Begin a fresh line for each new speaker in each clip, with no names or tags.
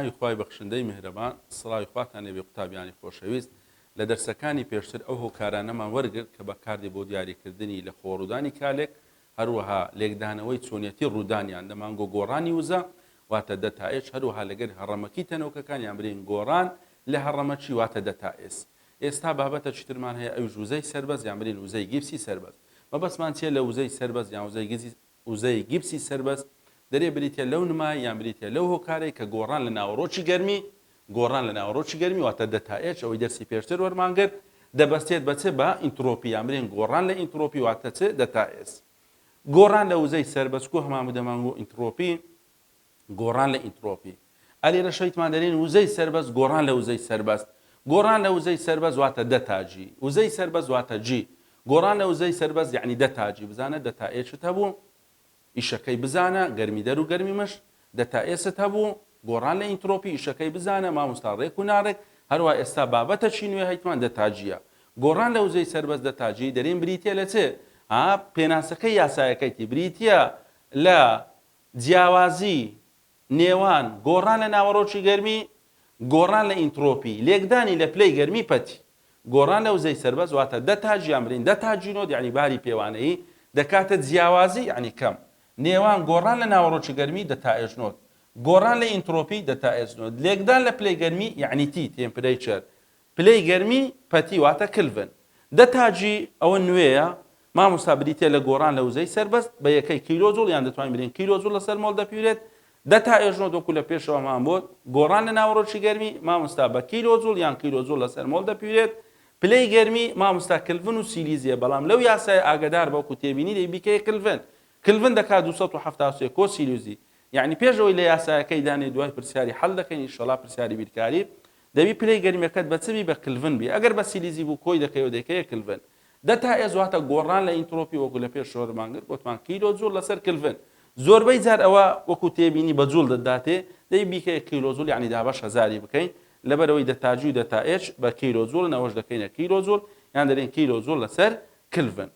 ناوی خوای بەخشندەی میهرەبان سڵاوی خواتانێ بێ قوتابیانی خۆشەویست لە دەرسەکانی پێشتر ئەو هۆکارانەمان وەرگرت کە بەکاردی بۆ دیاریکردنی لە خۆڕوودانی کالێک هەروەها لێکدانەوەی چۆنیەتی ڕوودانیان دەمانگۆ گۆڕانی وزە واتە دەتائج هەروەها لەگەر هەڕەمەکی تەنۆکەکان یان برین گۆڕان لە هەڕەمەچی واتە دەتائس ئێستا بابەتە چترمان هەیە ئەو وزەی سەربەز یان برین وزەی گیپسی سەربەز مەبەستمان چیە لە وزەی سەربەز یان وزەی گیپسی سەربەز دەرێ بریتە لەو نمای یان بریتە لەو هۆکارەی کە گۆڕان لە ناوەڕۆکی گەرمی واتە دەتائج ئەوەی دەرسی پێشتر وەرمانگرت دەبەستێت بە چ بە ئینترۆپی یان برین گۆڕان لە ئینترۆپی واتە چ دەتائس گۆڕان لە وزەی سەربەز کو هەمان دەمانگۆ ئینترۆپی گۆڕان لە ئینترۆپی ئەلێرە شەیتمان دەرێن وزەی سەربەز گۆڕان لە وزەی سەربەز گۆڕان لە وزەی سەربەز واتە دەتاجی وزەی سەربەز واتە جی گۆڕان لە وزەی سەربەز یعنی دەتاجی بزانە دەتائچت هەبوو ئیشەکەی بزانە گەرمی دەر و گەرمی مش دەتائست هەبوو گۆڕان لە ئینترۆپی ئیشەکەی بزانە مامۆستا ڕێک و ناڕێک هەروە ئێستا بابەتە چی نوێ هەیتمان دەتاجیە گۆڕان لە وزەی سەربەز دەتاجی دەرێن بریتە لە چێ پێناسەکەی یاسایەکەیتی بریتە لە جیاوازی نێوان گۆڕان لە ناوەڕۆکی گەرمی گۆڕان لە ئینترۆپی لێکدانی لە پلەی گەرمی پەتی گۆڕان لە وزەی سەربەز واتە دەتاجی ئەمرین دەتاجینۆ یعنی باری پێوانەیی دەکاتە جیاوازی یعنی کەم نێوان گۆڕان لە ناوەڕۆکی گەرمی دەتائێژنۆت گۆڕان لە ئینترۆپی دەتائێژنۆت لێکدان لە پلەی گەرمی یعنی تی تێمپرەیچەر پلەی گەرمی پەتی واتە کلڤن دەتاجی ئەوە نوێیە مامۆستا بریتێ لە گۆڕان لە وزەی سەربەز بە یەکەی کیلۆجوڵ یان دەتوانین برین کیلۆجوڵ لەسەر مۆڵ دەپیرێت دەتائێژنۆ دۆکو لە پێشەوەمان بۆ گۆڕان لە ناوەڕۆکی گەرمی مامۆستا بە کیلۆجوڵ یان کیلۆجوڵ لەسەر مۆڵ دەپیرێت پلەی گەرمی مامۆستا کلڤن و سیلیزیە بەڵام لەو یاسای ئاگدار بەوەکو تێبینی دەیبیکەیە کلڤن دەکات 273 کۆ سیلیوزی یعنی پێشەوەی لە یاسایەکەی دانێ دوای پرسیاری حەڵ دەکەین ئینشەڵا پرسیاری بیرکاری دەبی پلەی گەرمیەکەت بە چبی بە کلڤن بی ئەگەر بە سیلیزی بوو کۆی دەکەیەوە دەکەیە کلڤن دەتائێژ واتە گۆڕان لە ئینترۆپی وەکو لە پێش شۆڕمانگرت گوتمان کیلۆجوڵ لەسەر کلڤن زۆربەی جار ئەوە وەکو تێبینی بە جوڵ دەداتێ دەی بیکەیە کیلۆجوڵ یعنی دابەش هەزاری بکەین لەبەرەوەی دەتاجی و دەتائێژ بە کیلۆجوڵ نەوەش دەکەینە کیلۆجوڵ یان دەرێن کیلۆجوڵ لەسەر کلڤن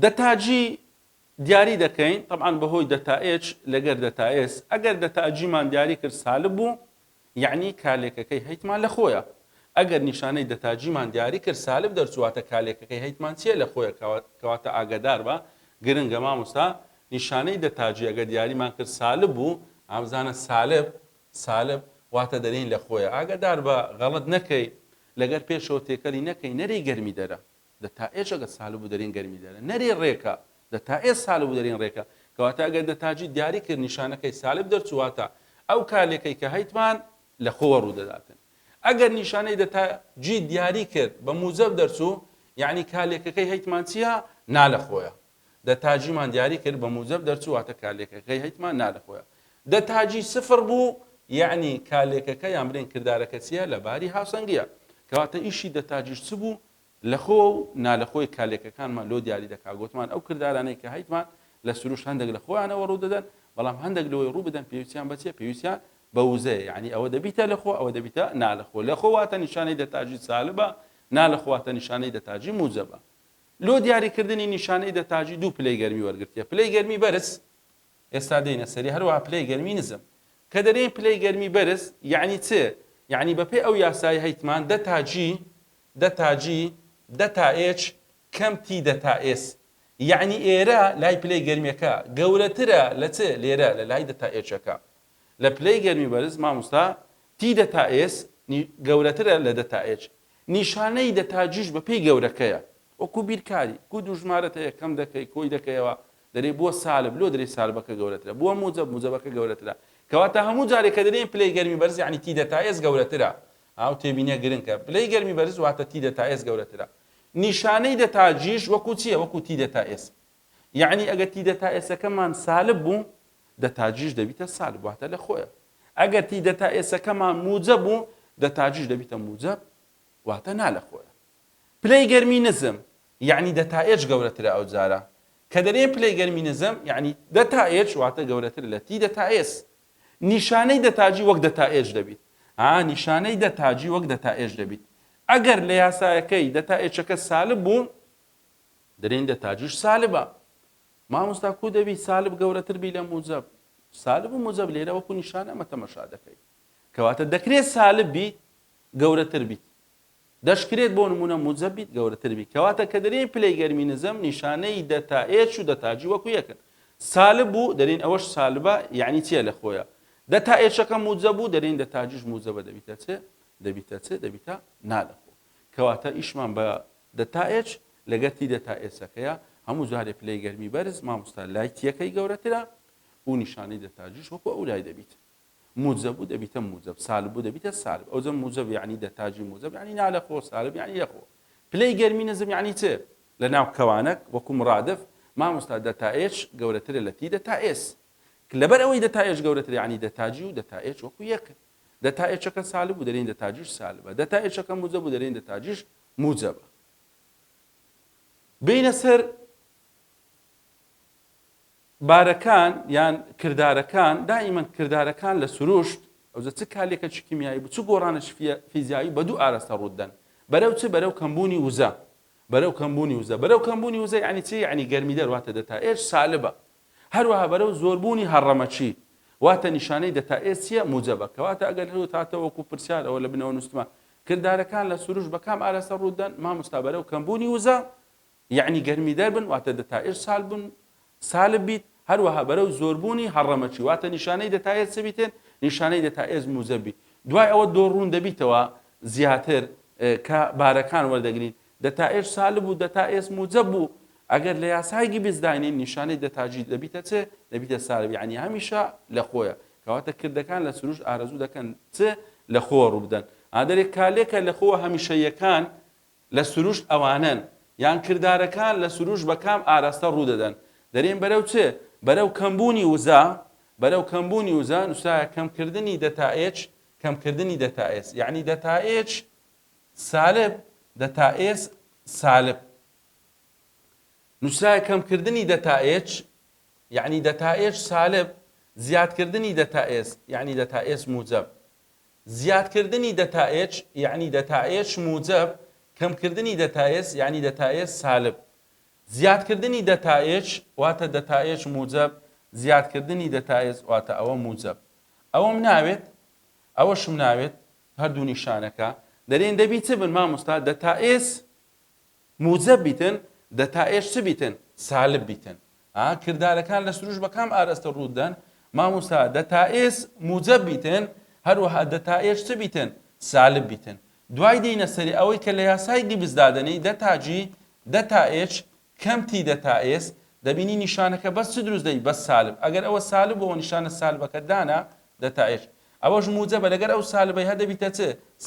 دەتاجی دیاری دەکەین طبعاً بەهۆی دەتائێج لەگەر دەتائێس ئەگەر دەتاجیمان دیاری کرد سالب بوو یعنی کالێکەکەی هەیتمان لە خۆیە ئەگەر نیشانەی دەتاجیمان دیاری کرد سالب دەرچواتە کالێکەکەی هەیتمان چیە لە خۆیە کەواتە ئاگدار بە گرنگە مامۆستا نیشانەی دەتاجی ئەگەر دیاریمان کرد سالب بوو ئامزانە سالب واتە دەرین لە خۆیە ئاگدار بە غەڵت نەکەی لەگەر پێشەوە تێکەری نەکەی نەری گەرمی دەرە دەتائێج ئەگەر سالب بوو دەرین گەرمی دەرە نەری ڕێکە دەتائێج سالب بوو دەرین ڕێکە کەواتە ئەگەر دەتاجی دیاری کرد نیشانەکەی سالب دەرچواتە ئەو کالێکەی کە هەیتمان لە خۆوە ڕوودەداتن ئەگەر نیشانەی دەتاجی دیاری کرد بە موجب دەرچوو یعنی کالێکەکەی هەیتمان چییە نا لە خۆیە دەتاجیمان دیاری کرد بە موجب دەرچواتە کالێکەکەی هەیتمان نا لە خۆیە دەتاجی سفر بوو یعنی کالێکەکە یان برێن کردارەکە چییە لە باری هاوسەنگیە کەواتە ئیشی دەتاجیش چ بوو لە خۆ و نالەخۆی کالێکەکانمان لۆ دیاری دەکا گوتمان ئەو کردارانەی کە هەیتمان لە سروش هەندێک لە خۆیانەوە ڕوو دەدەن بەڵام هەندێک لەوەی ڕوو بدەن پێویستیان بەچێ پێویستیان بە وزەیە یعنی ئەوە دەبیتە لە خۆ ئەوە دەبیتە نالەخۆ لە خۆ واتە نیشانەی دەتاجی سالبە نالەخۆ واتە نیشانەی دەتاجی موجبە لۆ دیاریکردنی نیشانەی دەتاجی دوو پلەی گەرمی وەرگرتیە پلەی گەرمی بەرز ئێستا دێنە سەری هەروەها پلەی گەرمی نزم کە دەرێن پلەی گەرمی بەرز یعنی چ یعنی بەپێی ئەو یاسای هەیتمان دەتائێج کەمتی دەتائێس یعنی ئێرە لای پلەی گەرمیەکە گەورەترە لە چ لێرە لە لای دەتائێجەکە لە پلەی گەرمی بەرز مامۆستا تی دەتائێس گەورەترە لە دەتائێج نیشانەی دەتاجیش بەپێی گەورەکەیە وەکو بیرکاری کو دوژمارەت هەیە کەم دەکەی کۆی دەکەیەوە دەرێ بووە سالب لۆ دەرێ سالبەکە گەورەترە بووە موجبەکە گەورەترە کەواتە هەموو جارێک کە دەرێن پلەی گەرمی بەرز یعنی تی دەتائێس گەورەترە ئاو تێبینیە گرنگکە پلەی گەرمی بەرز واتە تی دەتائێس گەورەترە نیشانەی دەتاجیش وەکو چییە وەکو تی دەتائێس یعنی ئەگەر تی دەتائێسەکەمان سالب بوو دەتاجیش دەبیتە سالب واتە لە خۆیە ئەگەر تی دەتائێسەکەمان موجب بوو دەتاجیش دەبیتە موجب واتە نا لە خۆیە پلەی گەرمی نزم یعنی دەتائێج گەورەترە ئەو جارە کە دەرێن پلەی گەرمی نزم یعنی دەتائێج واتە گەورەتر لە تی دەتائێس نیشانەی دەتاجی وەک دەتائێج دەبیت نیشانەی دەتاجی وەک دەتائێج دەبیت ئەگەر لە یاسایەکەی دەتائێجەکە سالب بوو دەرێن دەتاجیش سالبە مامۆستا کو دەبی سالب گەورەتر بی لە موجب سالب و موجب لێرە وەکو نیشانە ئەمە تەماشا دەکەیت کەواتە دەکرێت سالب بیت گەورەتر بیت دەشکرێت بۆ نمونە موجب بیت گەورەتر بیت کەواتە کە دەرێن پلەی گەرمی نزم نیشانەی دەتا ئێچ و دەتاجی وەکو یەکن سالب بوو دەرێن ئەوەش سالبە یعنی چیە لە خۆیە دەتا ئێچەکە موجب بوو دەرێن دەتاجیش موجبە دەبیتە چ دەبیتە نالەخۆ کەواتە ئیشمان بە دەتا ئێچ لەگەتی دەتا ئێسەکەیە هەموو جارێ پلەی گەرمی بەرز مامۆستا لای تیەکەی گەورەترە و نیشانەی دەتاجیش وەکو ئەو لای دەبیت موجب بوو دەبیتە موجب سالب بوو دەبیتە سالب ئەوجە موجب یعنی دەتاجی موجب یعنی نالەخۆ سالب یعنی لەخۆ پلەی گەرمی نزم یعنی چ لە ناو کەوانەک وەکو مرادف مامۆستا دەتا ئێچ گەورەترە لە تی دەتا ئێس لەبەر ئەوەی دەتا ئێچ گەورەتر یعنی دەتاجی و دەتا ئێچ وەکو یەکن دەتا ئێچەکە سالب بوو دەرێن دەتاجیش سالبە دەتا ئێچەکە موجب بوو دەرێن دەتاجیش موجبە بینە سەر بارەکان یان کردارەکان دائیمەن کردارەکان لە سروشت ئەوجە چ کالێکە چ کیمیایی بوو چ گۆڕانش فیزیایی بە دوو ئاراستە ڕوودەن بەرەو چ بەرەو کەمبوونی وزە بەرەو کەمبوونی وزە یعنی چی یعنی گەرمی دەرواتە دەتا ئێچ سالبە هەروەها بەرەو زۆربوونی هەڕەمەچی واتە نیشانەی دەتا ئێچ چیە موجبە کەواتە ئەگەر هەوو تاتە وەکو پرسیار ئەوە لە بنەوە نووسمە کردارەکان لە سروش بە کام ئاراستە ڕوودەن مامۆستا بەرەو کەمبوونی وزە یعنی گەرمی دەربن واتە دەتا ئێچ سالب بیت هەروەها بەرەو زۆربوونی هەڕەمەچی واتە نیشانەی دەتا ئێچ چ بیتن نیشانەی دەتا ئێچ موجب بیت دوای ئەوە دۆڕوون دەبیتەوە زیاتر کە بارەکان وەردەگرین دەتا ئێچ سالب و دەتا ئێچ موجب بوو ئەگەر لە یاسای گیبز داینین نیشانەی دەتاجی دەبیتە چ دەبیتە سالب یعنی هەمیشە لە خۆیە کەواتە کردەکان لە سروش ئارەزوو دەکەن چ لە خۆ ڕوودەن ئادەرێک کالێکە لە خۆ هەمیشەیەکان لە سروش ئەوانن یان کردارەکان لە سروش بە کام ئاراستە ڕوودەدەن دەرێن بەرەو چ بەرەو کەمبوونی وزە نووسایە کەمکردنی دەتا ئێچ کەمکردنی دەتا ئێس یعنی دەتا ئێچ سالب دەتا ئێس سالب نووسایە کەمکردنی دەتا ئێچ یعنی دەتا ئێچ سالب زیادکردنی دەتا ئێس یعنی دەتا ئێس موجب زیادکردنی دەتا ئێچ یعنی دەتا ئێچ موجب کەمکردنی دەتا ئێس یعنی دەتا ئێس سالب زیادکردنی دەتا ئێچ واتە دەتا ئێچ موجب زیادکردنی دەتا ئێس واتە ئەوە موجب ئەوەم ناوێت ئەوەشم ناوێت هەردوو نیشانەکە دەرێن دەبی چ بن مامۆستا دەتا ئێس موجب بیتن دەتا ئێچ چ بیتن سالب بیتن کردارەکان لە سروش بە کام ئاراستە ڕوودەن مامۆستا دەتا ئێس موجب بیتن هەروەها دەتا ئێچ چ بیتن سالب بیتن دوای دێینە سەری ئەوەی کە لە یاسای گیبزدادنەی دەتاجی دەتا ئێچ کەمتی دەتا ئێس دەبینی نیشانەکە بەس چ دروست دەی بەس سالب ئەگەر ئەوە سالب بۆ نیشانە سالبەکە دانا دەتا ئێچ ئەوەش موجبە لەگەر ئەو سالبەی هەدەبیتە چ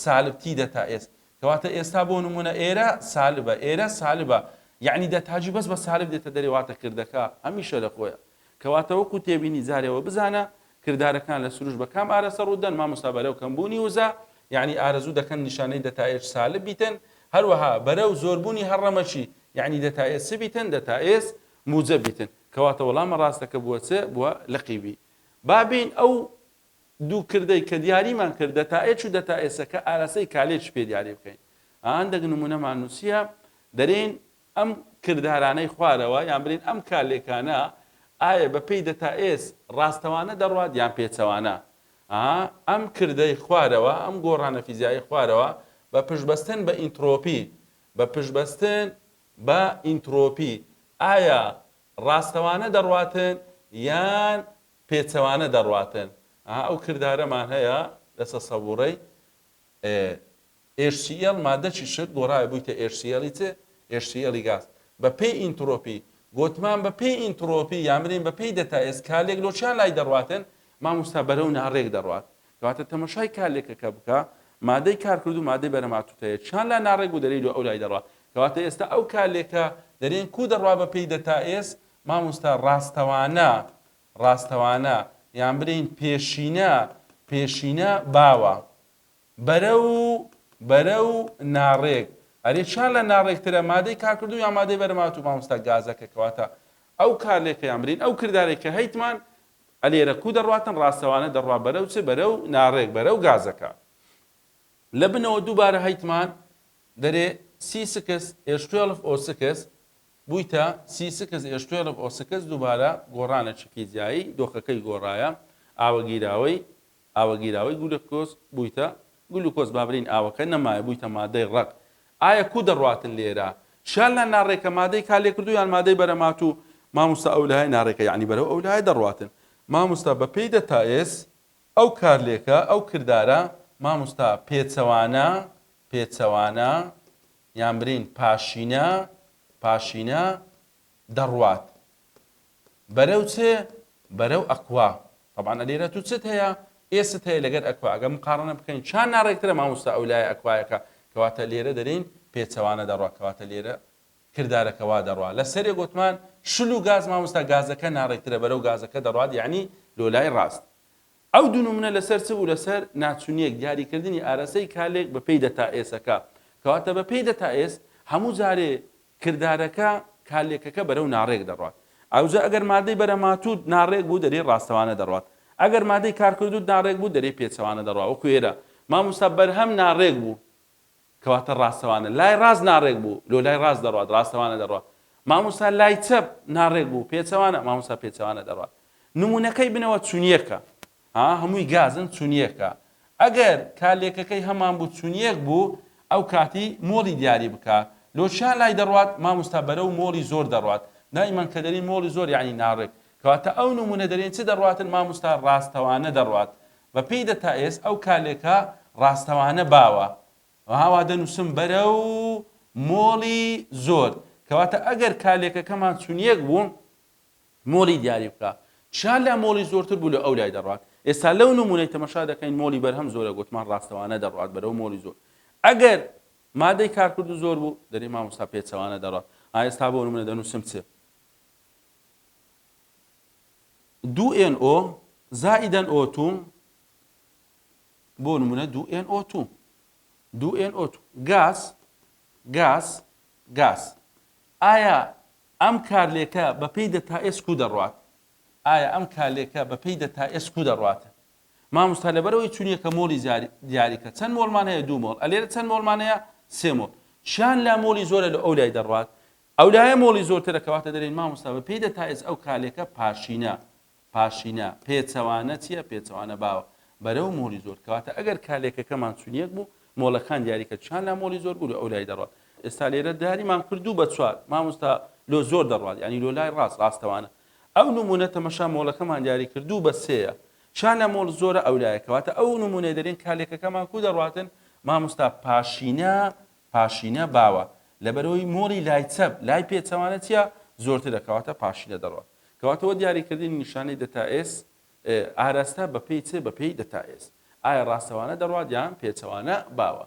سالبتی دەتا ئێس کەواتە ئێستا بۆ نمونە ئێرە سالبە ئێرە سالبە یعنی دەتاجی بەس بە سالب دێتە دەرێ واتە کردەکە هەمیشە لە خۆیە کەواتە وەکو تێبینی جارێەوە بزانە کردارەکان لە سروش بە کام ئاراستە ڕوودەن مامۆستا بەرەو کەمبوونی وزە یعنی ئارەزوو دەکەن نیشانەی دەتا ئێچ سالب بیتن هەروەها بەرەو زۆربوونی هەڕەمەچی یعنی دەتا ئێس بیتن دەتا ئێس موجب بیتن کەواتە وەڵامە ڕاستەکە بووە چ بووە لەقیبی بابین ئەو دوو کردەی کە دیاریمان کرد دەتا ئێچ و دەتا ئێسەکە ئاراستەی کالێچ پێ دیاری بکەین هەندێک نمونەمان نووسیە دەرێن ئەم کردارانەی خوارەوە یان برین ئەم کالێکانە ئایا بە پێی دەتا ئێس ڕاستەوانە دەڕوات یان پێچەوانە ئەم کردەی خوارەوە ئەم گۆڕانە فیزیایی خوارەوە بە پشتبەستن بە ئینترۆپی بە پشتبەستن بە ئینترۆپی ئایا ڕاستەوانە دەڕواتن یان پێچەوانە دەڕواتن ئەو کردارەمان هەیە لە سەسەبوڕەی HCl مادەی شت گۆڕایە بوویتە HCl-ی چ HCl-ی گاز بە پێی ئینترۆپی گوتمان بە پێی ئینترۆپی یامرین بە پێی دەتا ئێس کالێک لۆچیان لای دەڕواتن مامۆستا بەرەو ناڕێک دەڕوات کەواتە تەماشای کالێکەکە بکە مادەی کارکرد و مادەی بەرەماتوتەیە چیان لا ناڕێک و دەرەی ئەو لای دەڕوات کەواتە ئێستا ئەو کالێکە دەرێن کو دەڕوا بە پێی دەتا ئێس مامۆستا ڕاستەوانە یان برین پێشینە باوە بەرەو ناڕێک ئەرێ چیان لە ناڕێکترە مادەی کارکرد و یان مادەی بەرەماتوو مامۆستا گازەکە کەواتە ئەو کالێکە یان برین ئەو کردارێکە هەیتمان ئەلێرە کو دەڕواتن ڕاستەوانە دەڕوا بەرەو چ بەرەو ناڕێک بەرەو گازەکە لە بنەوە دووبارە هەیتمان دەرێ C6H12O6 بوویتە سی سکس ئێشتوێڵ ئۆ سکس دووبارە گۆڕانە چکی جیایی دۆخەکەی گۆڕایە ئاوەگیراوەی گلوکۆز بوویتە گلوکۆز بابرین ئاوەکە نەمایە بوویتە مادەی ڕق ئایا کو دەڕواتن لێرە شان لە ناڕێکە مادەی کالێ کردو یان مادەی بەرەمات و مامۆستا ئەو لای ناڕێکە یعنی بەرەو ئەو لای دەڕواتن مامۆستا بە پێی دەتائس ئەو کارلێکە ئەو کردارە مامۆستا پێچەوانە یان برین پاشینە دەڕوات بەرەو چێ بەرەو ئەکوا طبعا لێرە تو چت هەیە ئێست هەیە لەگەر ئەکوا ئەگە مقارنە بکەین چان ناڕێکترە مامۆستا ئەو لای ئەکوایەکە کەواتە لێرە دەرین پێچەوانە دەڕوات کەواتە لێرە کردارەکەوا دەڕوات لە سەرێ گوتمان شل و گاز مامۆستا گازەکە ناڕێکترە بەرەو گازەکە دەڕوات یعنی لۆلای ڕاست ئەو دوو نمونە لەسەر چ بوو لەسەر ناچوونیەک دیاریکردنی ئارەسەی کالێک بە پێی دەتائسەکە کەواتە بە پێی دەتائس هەموو جارێ کردارەکە کالێکەکە بەرەو ناڕێک دەڕوات ئەوجا ئەگەر مادەی بەرەماتوود ناڕێک بوو دەرێ ڕاستەوانە دەڕوات ئەگەر مادەی کارکردوود ناڕێک بوو دەرێ پێچەوانە دەڕوات وەکو ئێرە مامۆستا بەرهەم ناڕێک بوو کەواتە ڕاستەوانە لای ڕاست ناڕێک بوو لۆ لای ڕاست دەڕوات ڕاستەوانە دەڕوات مامۆستا لای چەپ ناڕێک بوو پێچەوانە مامۆستا پێچەوانە دەڕوات نمونونەکەی بنەوە چونیەکە هەمووی گازن چونیەکە ئەگەر کالێکەکەی هەمان بوو چونیەک بوو ئەو کاتی مۆڵی دیاری بکە لۆچیان لای دەڕوات مامۆستا بەرەو مۆڵی زۆر دەڕوات دائیمان کە دەرین مۆڵی زۆر یعنی ناڕێک کەواتە ئەو نمونە دەرێن چ دەڕواتن مامۆستا ڕاستەوانە دەڕوات بە پێی دەتائس ئەو کالێکە ڕاستەوانە باوە هاوا دەنووسم بەرەو مۆڵی زۆر کەواتە ئەگەر کالێکەکەمان چونیەک بوو مۆڵی دیاری بکە چیان لە مۆڵی زۆرتر بوو لە ئەو لای دەڕوات ئێستا لەو نمونەی تەماشا دەکەین مۆڵی بەرهەم زۆرە گوتمان ڕاستەوانە دەڕوات بەرەو مۆڵی زۆر ئەگەر مادەی کارکرد و زۆر بوو دەرێ مامۆستا پێچەوانە دەڕوات ئێستا بۆ نمونە دەنووسم چ 2NO زائدا O2 بۆ نمونە 2NO2 گاز ئایا ئەم کارلێکە بە پێی دەتائس کو دەڕوات ئایا ئەم کالێکە بە پێی دەتائس کو دەڕواتە مامۆستا لەبەرەوەی چونیەکە مۆڵی دیاریکە چەند مۆڵمان هەیە 2 مۆڵ ئەلێرە چەند مۆڵمان هەیە 3 مۆڵ شان لا مۆڵی زۆرە لە ئەو لای دەڕوات ئەو لایە مۆڵی زۆرترە کەواتە دەرێن مامۆستا بە پێی دەتائس ئەو کالێکە پاشینە پێچەوانە چییە پێچەوانە باوە بەرەو مۆڵی زۆر کەواتە ئەگەر کالێکەکەمان چونیەک بوو مۆڵەکان دیاریکە چان لا مۆڵی زۆر بوو لە ئەو لای دەڕوات ئێستا لێرە داریمان کردوو بە 4 مامۆستا لۆ زۆر دەڕوات یعنی لۆ لای ڕاستەوانە ئەو نمونە تەمەشا مۆڵەکەمان دیاری کردوو بە 3 چان لە مۆڵ زۆرە ئەو لایە کەواتە ئەو نمونەی دەرێن کالێکەکەمان کو دەڕواتن مامۆستا پاشینە باوە لەبەرەوەی مۆڵی لای چەپ لای پێچەوانە چییە زۆرترە کەواتە پاشینە دەڕوات کەواتەوە دیاریکردنی نیشانەی دەتائس ئاراستە بە پێی چ بە پێی دەتائس ئایا ڕاستەوانە دەڕوات یان پێچەوانە باوە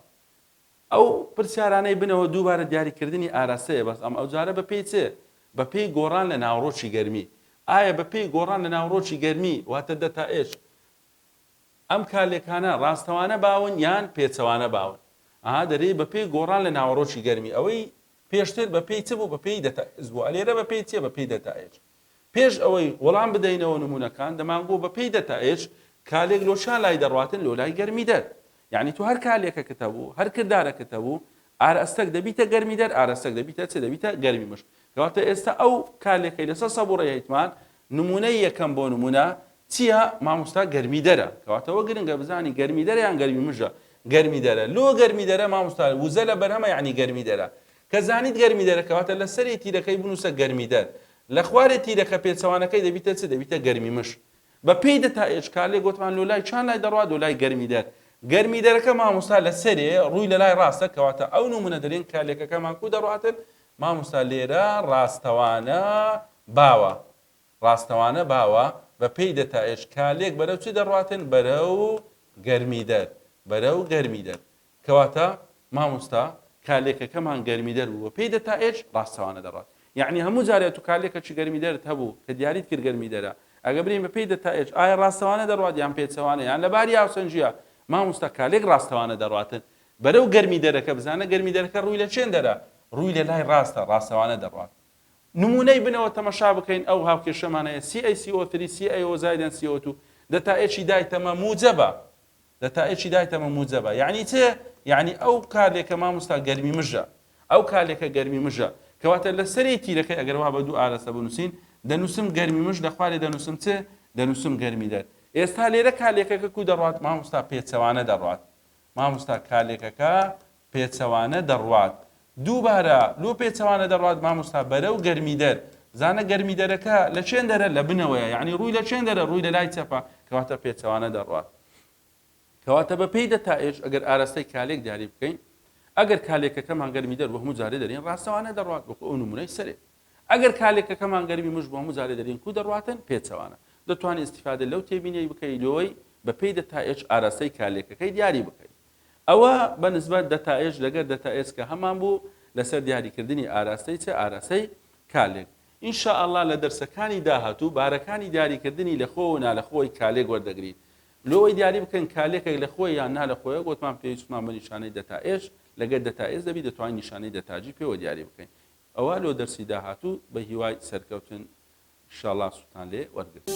ئەو پرسیارانەی بنەوە دووبارە دیاریکردنی ئاراستەیە بەس ئەم ئەو جارە بە پێی چ بە پێی گۆڕان لە ناوڕۆکی گەرمی ئایا بە پێی گۆڕان لە ناوڕۆکی گەرمی واتە دەتائس ئەم کالێکانە ڕاستەوانە باون یان پێچەوانە باون دەرێ بە پێی گۆڕان لە ناوڕۆکی گەرمی ئەوەی پێشتر بە پێی چ بوو بە پێی دەتائس بوو ئەلێرە بە پێی چیە بە پێی دەتائس پێش ئەوەی وەڵام بدەینەوە نمونونەکان دەمانگۆ بە پێی دەتائس کالێک لۆشان لای دەڕواتن لۆ لای گەرمی دەر یعنی تو هەر کالێکەکەتە بوو هەر کردارەکەتە بوو ئاراستەک دەبیتە گەرمی دەر ئاراستەک دەبیتە چ دەبیتە گەرمی مش کەواتە ئێستا ئەو کالێکەی لەسەر سەبوڕی هەیتمان نمونەی یەکەم بۆ نمونە چییە مامۆستا گەرمی دەرە کەواتەوە گرنگە بزانی گەرمی دەرە یان گەرمی مژە گەرمی دەرە لۆ گەرمی دەرە مامۆستا وزە لە بەرهەمە یعنی گەرمی دەرە کە زانیت گەرمی دەرە کەواتە لە سەری تیرەکەی بنووسە گەرمی دەر لە خوارێ تیرەکە پێچەوانەکەی دەبیتە چ دەبیتە گەرمی مش بە پێی دەتائس کالێ گوتمان لۆ لای چان لای دەڕوات لۆ لای گەرمی دەر گەرمی دەرەکە مامۆستا لە سەرێ ڕووی لە لای ڕاستە کەواتە ئەو نمونە دەرێن کالێکەکەمان کو دەڕواتن مامۆستا لێرە ڕاستەوانە باوە بە پێی دەتائس کالێک بەرەو چی دەڕواتن بەرەو گەرمی دەر کەواتە مامۆستا کالێکەکەمان گەرمی دەر بوو بە پێی دەتائس ڕاستەوانە دەڕوات یعنی هەموو جارێت و کالێکەکی گەرمی دەرت هەبوو کە دیاریت کرد گەرمی دەرە ئەگە برین بە پێی دەتائس ئایا ڕاستەوانە دەڕوات یان پێچەوانە یان لەباری یاوسەنجیە مامۆستا کالێک ڕاستەوانە دەڕواتن بەرەو گەرمی دەرەکە بزانە گەرمی دەرەکە ڕووی لە چێن دەرە ڕووی لە لای ڕاستەوانە دەڕوات نمونەی بنەوە تەماشا بکەین ئەو هاوکێشەمانەیە CaCO3 CaO زائداً CO2 دەتائسی دایتەمە موجەبە یعنی چێ یعنی ئەو کالێکە مامۆستا گەرمی مژە ئەو کالێکە گەرمی مژە کەواتە لە سەری تیرەکەی ئەگەر وا بە دوو ئارەسە بنووسین دەنووسم گەرمی مش لە خوارێ دەنووسم چ دەنووسم گەرمی دەر. ئێستا لێرە کالێکەکە کو دەڕوات مامۆستا پێچەوانە دەڕوات مامۆستا کالێکەکە پێچەوانە دەڕوات دووبارە لۆ پێچەوانە دەڕوات مامۆستا بەرەو گەرمی دەر زانە گەرمی دەرەکە لە چێن دەرە لە بنەوەیە یعنی ڕووی لە چێن دەرە ڕووی لە لای چەپە کەواتە پێچەوانە دەڕوات کەواتە بە پێی دەتائێژ ئەگەر ئاراستەی کالێک دیاری بکەین ئەگەر کالێکەکەمان گەرمی دەر بە هەموو جارێ دەرین ڕاستەوانە دەڕوات وەکو ئەو نمونەی سەرێ ئەگەر کالێکەکەمان گەرمی مش بە هەموو جارێ دەرین کو دەڕواتن پێچەوانە دەتوانێت ئیستیفادە لەو تێبینەی بکەی لۆی بە پێی دەتائێژ ئاراستەی کالێکەکەی دیاری بکەیت ئەوە بەنسبەت دەتائێژ لەگەر دەتائێژ کە هەمان بوو لەسەر دیاریکردنی ئاراستەی چه ئاراستەی کالێک ئینشاءالله لە دەرسەکانی داهاتوو بارەکانی دیاریکردنی لە خۆ و نالەخۆی کالێک وەردەگریت لۆی دیاری بکەن کالێکێک لە خۆی یان نا لە خۆیە گوتمان پێویستمان بە نیشانەی دەتائێژ لەگەر دەتائێژ دەبی دەتوانین نیشانەی دەتاجی پێوە دیاری بکەین ئەوە لۆ دەرسی داهاتوو بە هیوای سەرکەوتن ئینشاءالله سوتان لێ وەرگرت